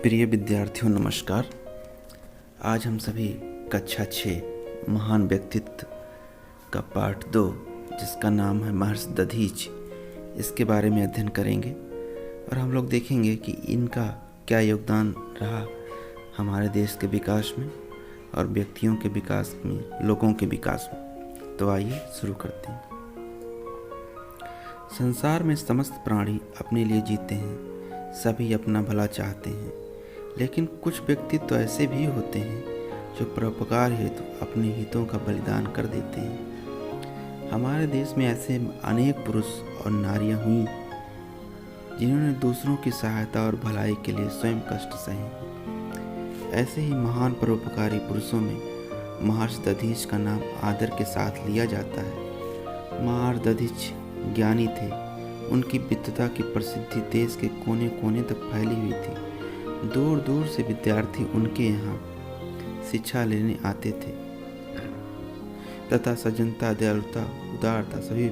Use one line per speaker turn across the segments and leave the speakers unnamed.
प्रिय विद्यार्थियों नमस्कार। आज हम सभी कक्षा 6 महान व्यक्तित्व का पाठ 2 जिसका नाम है महर्षि दधीच, इसके बारे में अध्ययन करेंगे और हम लोग देखेंगे कि इनका क्या योगदान रहा हमारे देश के विकास में और व्यक्तियों के विकास में, लोगों के विकास में। तो आइए शुरू करते हैं। संसार में समस्त प्राणी अपने लिए जीते हैं, सभी अपना भला चाहते हैं, लेकिन कुछ व्यक्ति तो ऐसे भी होते हैं जो परोपकार हेतु अपने हितों का बलिदान कर देते हैं। हमारे देश में ऐसे अनेक पुरुष और नारियां हुई जिन्होंने दूसरों की सहायता और भलाई के लिए स्वयं कष्ट सहे। ऐसे ही महान परोपकारी पुरुषों में महर्षि दधीच का नाम आदर के साथ लिया जाता है। महर्षि दधीच ज्ञानी थे। उनकी विद्वता की प्रसिद्धि देश के कोने कोने तक फैली हुई थी। दूर दूर से विद्यार्थी उनके यहाँ शिक्षा लेने आते थे तथा सज्जनता, दयालुता, उदारता सभी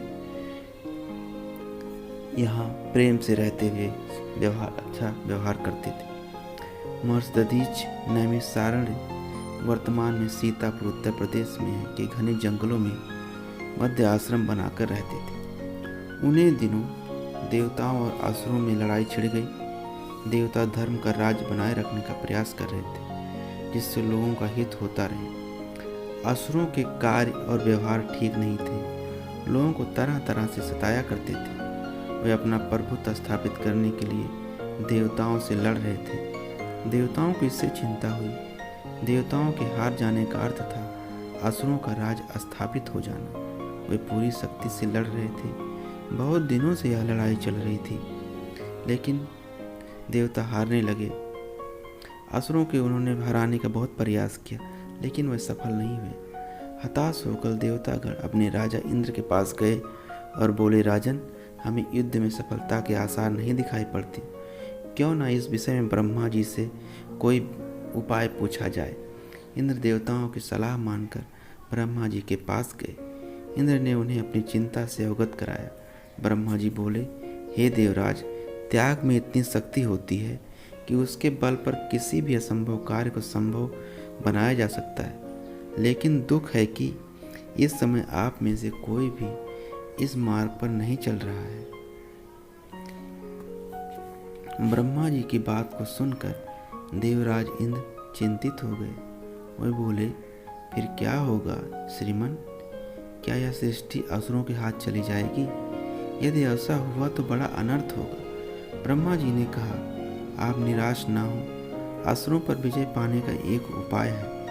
यहाँ प्रेम से रहते हुए अच्छा व्यवहार करते थे। महर्षि दधीच नैमिषारण्य वर्तमान में सीतापुर उत्तर प्रदेश में है के घने जंगलों में मध्य आश्रम बनाकर रहते थे। उन्हीं दिनों देवताओं और असुरों में लड़ाई छिड़ गई। देवता धर्म का राज्य बनाए रखने का प्रयास कर रहे थे जिससे लोगों का हित होता रहे। असुरों के कार्य और व्यवहार ठीक नहीं थे। लोगों को तरह तरह से सताया करते थे। वे अपना प्रभुत्व स्थापित करने के लिए देवताओं से लड़ रहे थे। देवताओं को इससे चिंता हुई। देवताओं के हार जाने का अर्थ था असुरों का राज स्थापित हो जाना। वे पूरी शक्ति से लड़ रहे थे। बहुत दिनों से यह लड़ाई चल रही थी, लेकिन देवता हारने लगे। असुरों के उन्होंने हराने का बहुत प्रयास किया, लेकिन वे सफल नहीं हुए। हताश होकर देवतागण अपने राजा इंद्र के पास गए और बोले, राजन, हमें युद्ध में सफलता के आसार नहीं दिखाई पड़ते। क्यों ना इस विषय में ब्रह्मा जी से कोई उपाय पूछा जाए। इंद्र देवताओं की सलाह मानकर ब्रह्मा जी के पास गए। इंद्र ने उन्हें अपनी चिंता से अवगत कराया। ब्रह्मा जी बोले, हे देवराज, त्याग में इतनी शक्ति होती है कि उसके बल पर किसी भी असंभव कार्य को संभव बनाया जा सकता है। लेकिन दुख है कि इस समय आप में से कोई भी इस मार्ग पर नहीं चल रहा है। ब्रह्मा जी की बात को सुनकर देवराज इंद्र चिंतित हो गए। वे बोले, फिर क्या होगा श्रीमान? क्या यह सृष्टि असुरों के हाथ चली जाएगी? यदि ऐसा हुआ तो बड़ा अनर्थ होगा। ब्रह्मा जी ने कहा, आप निराश ना हो। असुरों पर विजय पाने का एक उपाय है।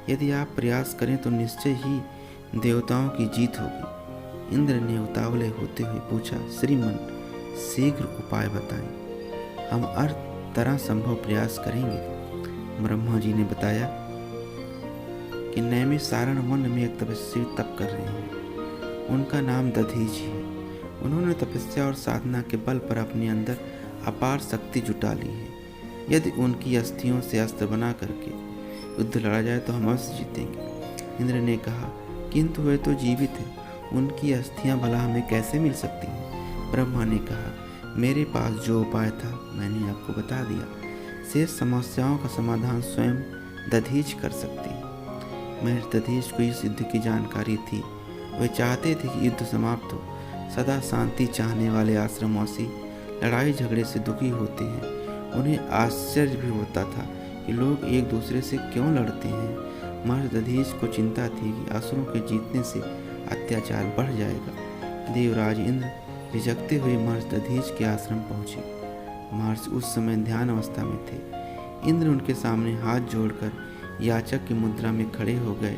यदि आप प्रयास करें तो निश्चय ही देवताओं की जीत होगी। इंद्र ने उतावले होते हुए पूछा, श्रीमन, शीघ्र उपाय बताएं। हम हर तरह संभव प्रयास करेंगे। ब्रह्मा जी ने बताया कि नैमिषारण्य वन में एक तपस्वी तप कर रहे हैं। उनका नाम दधीच है। उन्होंने तपस्या और साधना के बल पर अपने अंदर अपार शक्ति जुटा ली है। यदि उनकी अस्थियों से अस्त्र बना करके युद्ध लड़ा जाए तो हम अवश्य जीतेंगे। इंद्र ने कहा, किंतु वे तो जीवित हैं, उनकी अस्थियां भला हमें कैसे मिल सकती हैं? ब्रह्मा ने कहा, मेरे पास जो उपाय था मैंने आपको बता दिया। शेष समस्याओं का समाधान स्वयं दधीच कर सकती है। महर्षि दधीच को इस युद्ध की जानकारी थी। वे चाहते थे कि युद्ध समाप्त हो। सदा शांति चाहने वाले आश्रमवासी लड़ाई झगड़े से दुखी होते हैं। उन्हें आश्चर्य भी होता था कि लोग एक दूसरे से क्यों लड़ते हैं। महर्षि दधीच को चिंता थी कि असुरों के जीतने से अत्याचार बढ़ जाएगा। देवराज इंद्र झिझकते हुए महर्षि दधीच के आश्रम पहुंचे। महर्षि उस समय ध्यान अवस्था में थे। इंद्र उनके सामने हाथ जोड़कर याचक की मुद्रा में खड़े हो गए।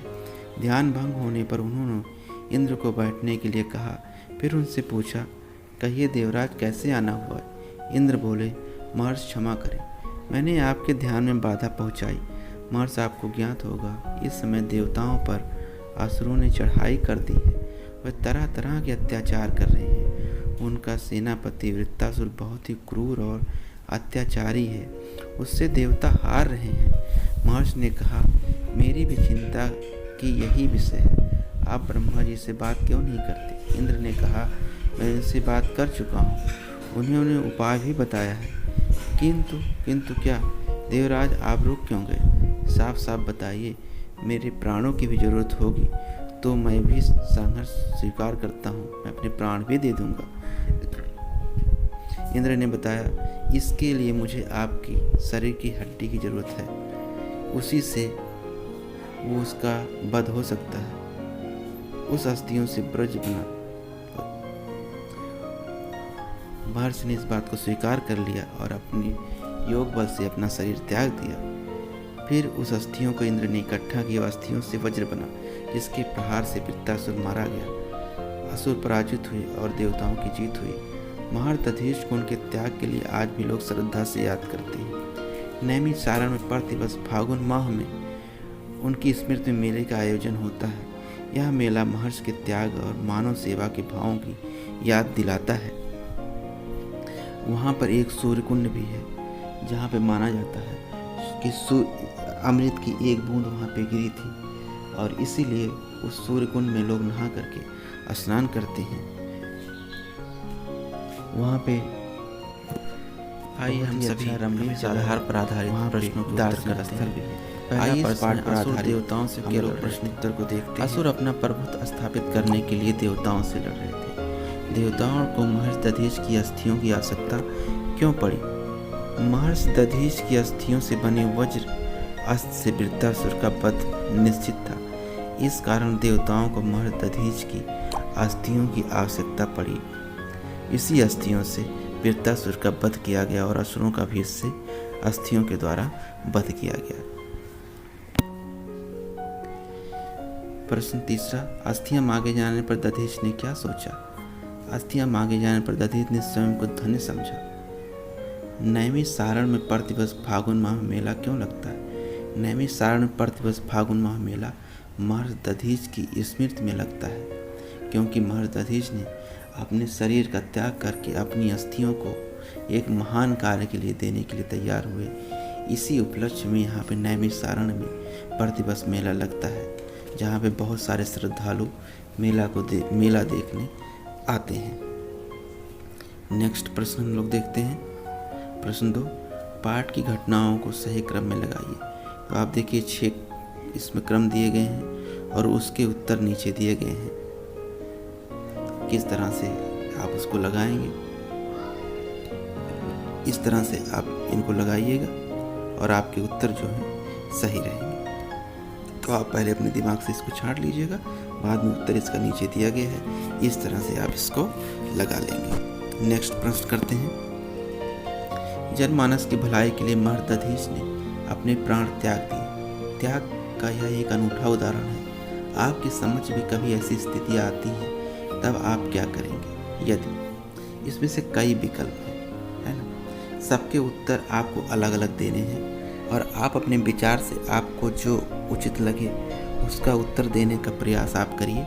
ध्यान भंग होने पर उन्होंने इंद्र को बैठने के लिए कहा। फिर उनसे पूछा, कहिए देवराज, कैसे आना हुआ? इंद्र बोले, महर्षि क्षमा करें, मैंने आपके ध्यान में बाधा पहुंचाई। महर्षि, आपको ज्ञात होगा इस समय देवताओं पर असुरों ने चढ़ाई कर दी है। वे तरह तरह के अत्याचार कर रहे हैं। उनका सेनापति वृत्तासुर बहुत ही क्रूर और अत्याचारी है। उससे देवता हार रहे हैं। महर्षि ने कहा, मेरी भी चिंता की यही विषय है। आप ब्रह्मा जी से बात क्यों नहीं करते? इंद्र ने कहा, मैं इनसे बात कर चुका हूँ। उन्होंने उपाय भी बताया है, किंतु क्या? देवराज, आप रुक क्यों गए? साफ साफ बताइए। मेरे प्राणों की भी जरूरत होगी तो मैं भी संघर्ष स्वीकार करता हूँ, मैं अपने प्राण भी दे दूंगा। इंद्र ने बताया, इसके लिए मुझे आपकी शरीर की हड्डी की जरूरत है, उसी से वो उसका वध हो सकता है। उस अस्थियों से ब्रज बना। महर्षि ने इस बात को स्वीकार कर लिया और अपने योग बल से अपना शरीर त्याग दिया। फिर उस अस्थियों को इंद्र ने इकट्ठा किया। अस्थियों से वज्र बना, जिसके प्रहार से वृत्तासुर मारा गया। असुर पराजित हुए और देवताओं की जीत हुई। महारथ दधीच को उनके त्याग के लिए आज भी लोग श्रद्धा से याद करते हैं। नैमिषारण्य में प्रतिवर्ष फागुन माह में उनकी स्मृति में मेले का आयोजन होता है। यह मेला महर्षि के त्याग और मानव सेवा के भावों की याद दिलाता है। वहाँ पर एक सूर्य कुंड भी है, जहाँ पे माना जाता है कि अमृत की एक बूंद वहाँ पे गिरी थी और इसीलिए उस सूर्य कुंड में लोग नहा करके स्नान करते हैं। वहाँ पे
आइए हम सभी
रमणीय आधार पर आधारित प्रश्नों के दार्शनिक स्थल भी है।
आइए
इस पाठ पर आधारित
देवताओं से
हम लोग प्रश्न उत्तर को देखते हैं।
असुर अपना प्रभुत्व स्थापित करने के लिए देवताओं से लड़ रहे थे। देवताओं को महर्षि दधीच की अस्थियों की आवश्यकता क्यों पड़ी? महर्षि दधीच की अस्थियों से बने वज्र अस्त्र से वृत्तासुर का वध निश्चित था। इस कारण देवताओं को महर्षि दधीच की अस्थियों की आवश्यकता पड़ी। इसी अस्थियों से वृत्तासुर का वध किया गया और असुरों का भी इससे अस्थियों के द्वारा वध किया गया। प्रश्न तीसरा, अस्थियां मांगे जाने पर दधीच ने क्या सोचा? अस्थियां मांगे जाने पर दधीच ने स्वयं को धन्य समझा। नैमिषारण्य में प्रतिवर्ष फागुन माह मेला क्यों लगता है? नैमिषारण्य में प्रतिवर्ष फागुन माह मेला महर्षि दधीच की स्मृति में लगता है, क्योंकि महर्षि दधीच ने अपने शरीर का त्याग करके अपनी अस्थियों को एक महान कार्य के लिए देने के लिए तैयार हुए। इसी उपलक्ष्य में यहाँ पे नैमिषारण्य में प्रतिवर्ष मेला लगता है, जहाँ पे बहुत सारे श्रद्धालु मेला देखने आते हैं। नेक्स्ट प्रश्न हम लोग देखते हैं। प्रश्न 2, पाठ की घटनाओं को सही क्रम में लगाइए। तो आप देखिए 6 इसमें क्रम दिए गए हैं और उसके उत्तर नीचे दिए गए हैं। किस तरह से आप उसको लगाएंगे, इस तरह से आप इनको लगाइएगा और आपके उत्तर जो है सही रहेंगे। तो आप पहले अपने दिमाग से इसको छांट लीजिएगा, बाद में उत्तर इसका नीचे दिया गया है, इस तरह से आप इसको लगा लेंगे। नेक्स्ट प्रश्न करते हैं। जनमानस की भलाई के लिए महर्षि दधीच ने अपने प्राण त्याग दिए। त्याग का यह एक अनूठा उदाहरण है। आपकी समझ में कभी ऐसी स्थितियाँ आती हैं, तब आप क्या करेंगे? यदि इसमें से कई विकल्प हैं, है ना, सबके उत्तर आपको अलग अलग देने हैं और आप अपने विचार से आपको जो उचित लगे उसका उत्तर देने का प्रयास आप करिए।